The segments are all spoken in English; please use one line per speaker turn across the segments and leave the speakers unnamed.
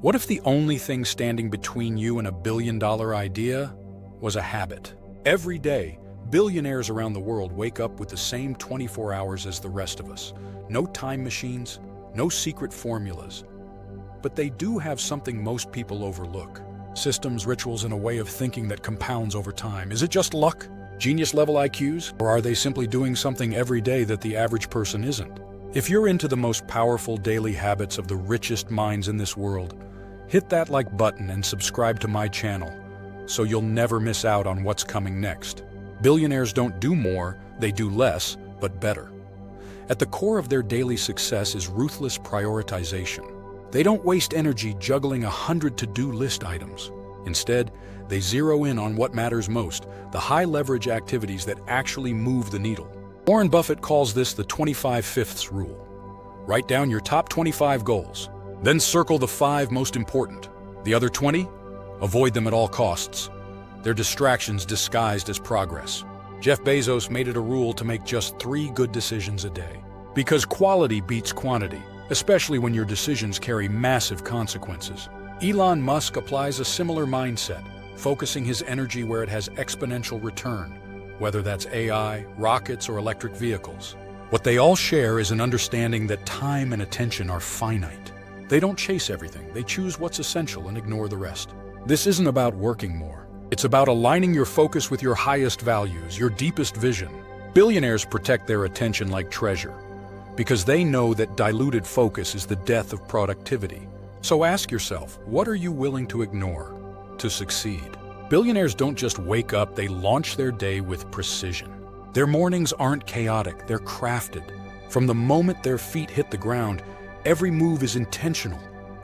What if the only thing standing between you and a billion-dollar idea was a habit? Every day, billionaires around the world wake up with the same 24 hours as the rest of us. No time machines, no secret formulas. But they do have something most people overlook. Systems, rituals, and a way of thinking that compounds over time. Is it just luck? Genius-level IQs? Or are they simply doing something every day that the average person isn't? If you're into the most powerful daily habits of the richest minds in this world, hit that like button and subscribe to my channel so you'll never miss out on what's coming next. Billionaires don't do more, they do less, but better. At the core of their daily success is ruthless prioritization. They don't waste energy juggling 100 to-do list items. Instead, they zero in on what matters most, the high-leverage activities that actually move the needle. Warren Buffett calls this the 25/5 rule. Write down your top 25 goals, then circle the 5 most important. The other 20? Avoid them at all costs. They're distractions disguised as progress. Jeff Bezos made it a rule to make just 3 good decisions a day. Because quality beats quantity, especially when your decisions carry massive consequences. Elon Musk applies a similar mindset, focusing his energy where it has exponential return, whether that's AI, rockets, or electric vehicles. What they all share is an understanding that time and attention are finite. They don't chase everything, they choose what's essential and ignore the rest. This isn't about working more. It's about aligning your focus with your highest values, your deepest vision. Billionaires protect their attention like treasure, because they know that diluted focus is the death of productivity. So ask yourself, what are you willing to ignore to succeed? Billionaires don't just wake up, they launch their day with precision. Their mornings aren't chaotic, they're crafted. From the moment their feet hit the ground, every move is intentional,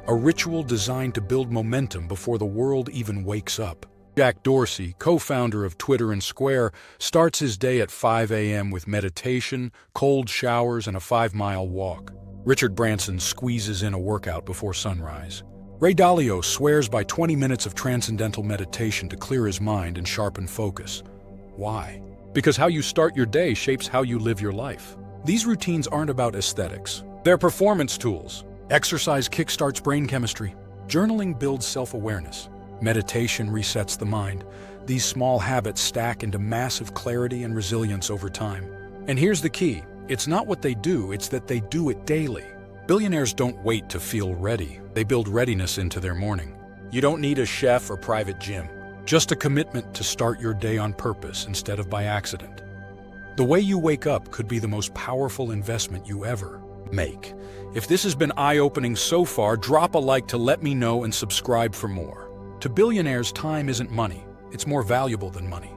a ritual designed to build momentum before the world even wakes up. Jack Dorsey, co-founder of Twitter and Square, starts his day at 5 a.m. with meditation, cold showers, and a 5-mile walk. Richard Branson squeezes in a workout before sunrise. Ray Dalio swears by 20 minutes of transcendental meditation to clear his mind and sharpen focus. Why? Because how you start your day shapes how you live your life. These routines aren't about aesthetics. They're performance tools. Exercise kickstarts brain chemistry. Journaling builds self-awareness. Meditation resets the mind. These small habits stack into massive clarity and resilience over time. And here's the key. It's not what they do, it's that they do it daily. Billionaires don't wait to feel ready. They build readiness into their morning. You don't need a chef or private gym. Just a commitment to start your day on purpose instead of by accident. The way you wake up could be the most powerful investment you ever make. If this has been eye-opening so far, drop a like to let me know and subscribe for more. To billionaires, time isn't money. It's more valuable than money.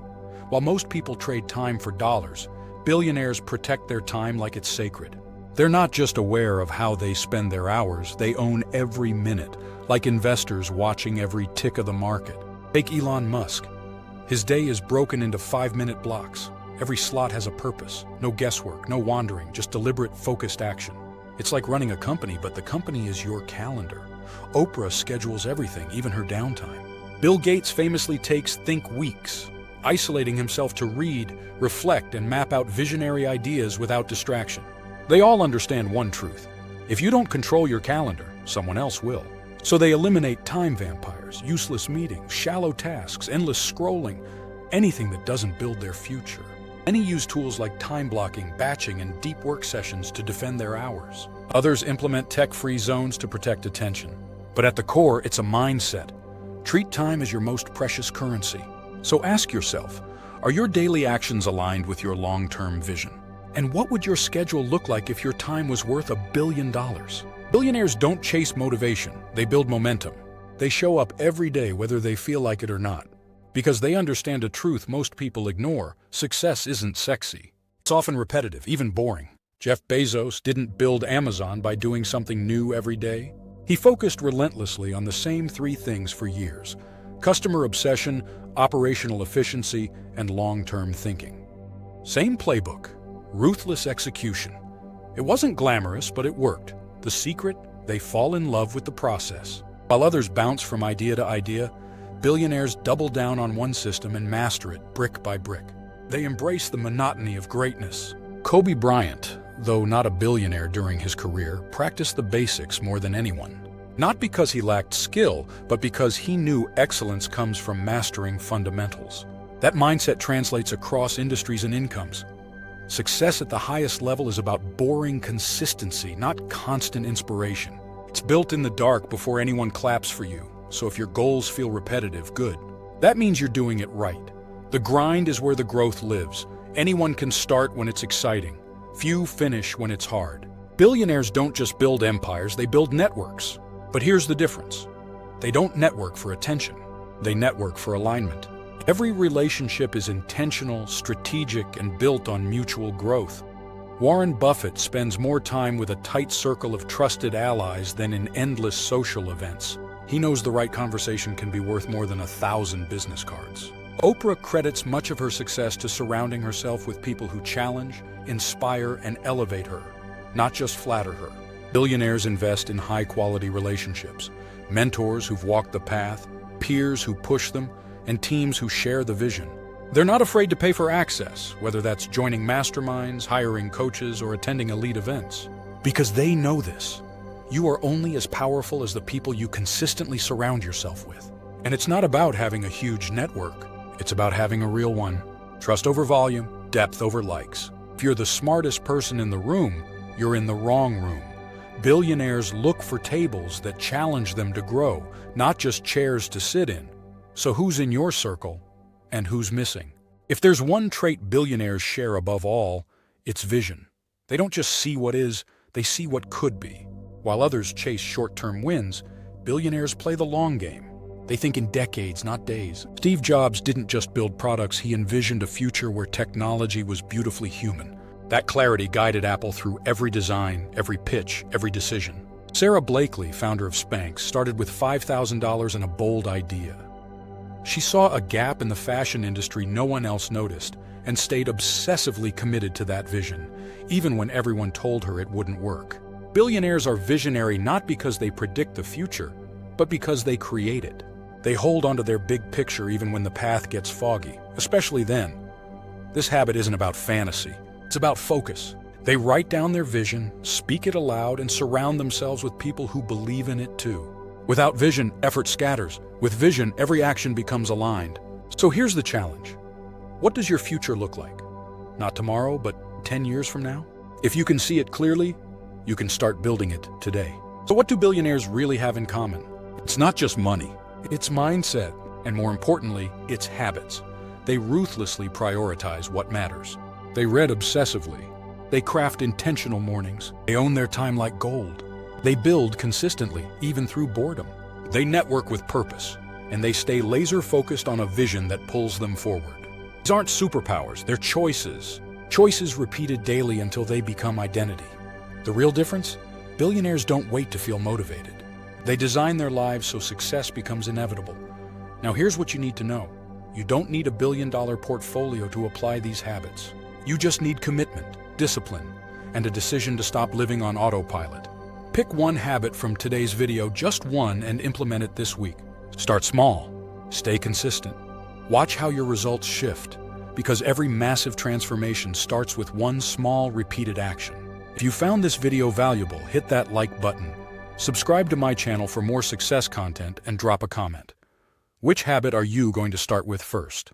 While most people trade time for dollars, billionaires protect their time like it's sacred. They're not just aware of how they spend their hours, they own every minute, like investors watching every tick of the market. Take Elon Musk. His day is broken into 5-minute blocks. Every slot has a purpose. No guesswork, no wandering, just deliberate, focused action. It's like running a company, but the company is your calendar. Oprah schedules everything, even her downtime. Bill Gates famously takes think weeks, isolating himself to read, reflect, and map out visionary ideas without distraction. They all understand one truth. If you don't control your calendar, someone else will. So they eliminate time vampires, useless meetings, shallow tasks, endless scrolling, anything that doesn't build their future. Many use tools like time blocking, batching, and deep work sessions to defend their hours. Others implement tech-free zones to protect attention. But at the core, it's a mindset. Treat time as your most precious currency. So ask yourself, are your daily actions aligned with your long-term vision? And what would your schedule look like if your time was worth $1 billion? Billionaires don't chase motivation, they build momentum. They show up every day whether they feel like it or not. Because they understand a truth most people ignore: success isn't sexy. It's often repetitive, even boring. Jeff Bezos didn't build Amazon by doing something new every day. He focused relentlessly on the same 3 things for years: customer obsession, operational efficiency, and long-term thinking. Same playbook, ruthless execution. It wasn't glamorous, but it worked. The secret? They fall in love with the process. While others bounce from idea to idea, billionaires double down on one system and master it brick by brick. They embrace the monotony of greatness. Kobe Bryant, though not a billionaire during his career, practiced the basics more than anyone. Not because he lacked skill, but because he knew excellence comes from mastering fundamentals. That mindset translates across industries and incomes. Success at the highest level is about boring consistency, not constant inspiration. It's built in the dark before anyone claps for you, so if your goals feel repetitive, good. That means you're doing it right. The grind is where the growth lives. Anyone can start when it's exciting. Few finish when it's hard. Billionaires don't just build empires, they build networks. But here's the difference. They don't network for attention. They network for alignment. Every relationship is intentional, strategic, and built on mutual growth. Warren Buffett spends more time with a tight circle of trusted allies than in endless social events. He knows the right conversation can be worth more than 1,000 business cards. Oprah credits much of her success to surrounding herself with people who challenge, inspire, and elevate her, not just flatter her. Billionaires invest in high-quality relationships, mentors who've walked the path, peers who push them, and teams who share the vision. They're not afraid to pay for access, whether that's joining masterminds, hiring coaches, or attending elite events. Because they know this. You are only as powerful as the people you consistently surround yourself with. And it's not about having a huge network. It's about having a real one. Trust over volume, depth over likes. If you're the smartest person in the room, you're in the wrong room. Billionaires look for tables that challenge them to grow, not just chairs to sit in. So who's in your circle, and who's missing? If there's one trait billionaires share above all, it's vision. They don't just see what is, they see what could be. While others chase short-term wins, billionaires play the long game. They think in decades, not days. Steve Jobs didn't just build products, he envisioned a future where technology was beautifully human. That clarity guided Apple through every design, every pitch, every decision. Sarah Blakely, founder of Spanx, started with $5,000 and a bold idea. She saw a gap in the fashion industry no one else noticed and stayed obsessively committed to that vision, even when everyone told her it wouldn't work. Billionaires are visionary not because they predict the future, but because they create it. They hold onto their big picture even when the path gets foggy, especially then. This habit isn't about fantasy, it's about focus. They write down their vision, speak it aloud, and surround themselves with people who believe in it too. Without vision, effort scatters. With vision, every action becomes aligned. So here's the challenge. What does your future look like? Not tomorrow, but 10 years from now? If you can see it clearly, you can start building it today. So what do billionaires really have in common? It's not just money. It's mindset, and more importantly, it's habits. They ruthlessly prioritize what matters. They read obsessively. They craft intentional mornings. They own their time like gold. They build consistently, even through boredom. They network with purpose, and they stay laser-focused on a vision that pulls them forward. These aren't superpowers, they're choices. Choices repeated daily until they become identity. The real difference? Billionaires don't wait to feel motivated. They design their lives so success becomes inevitable. Now here's what you need to know. You don't need a billion-dollar portfolio to apply these habits. You just need commitment, discipline, and a decision to stop living on autopilot. Pick one habit from today's video, just one, and implement it this week. Start small. Stay consistent. Watch how your results shift, because every massive transformation starts with one small, repeated action. If you found this video valuable, hit that like button. Subscribe to my channel for more success content and drop a comment. Which habit are you going to start with first?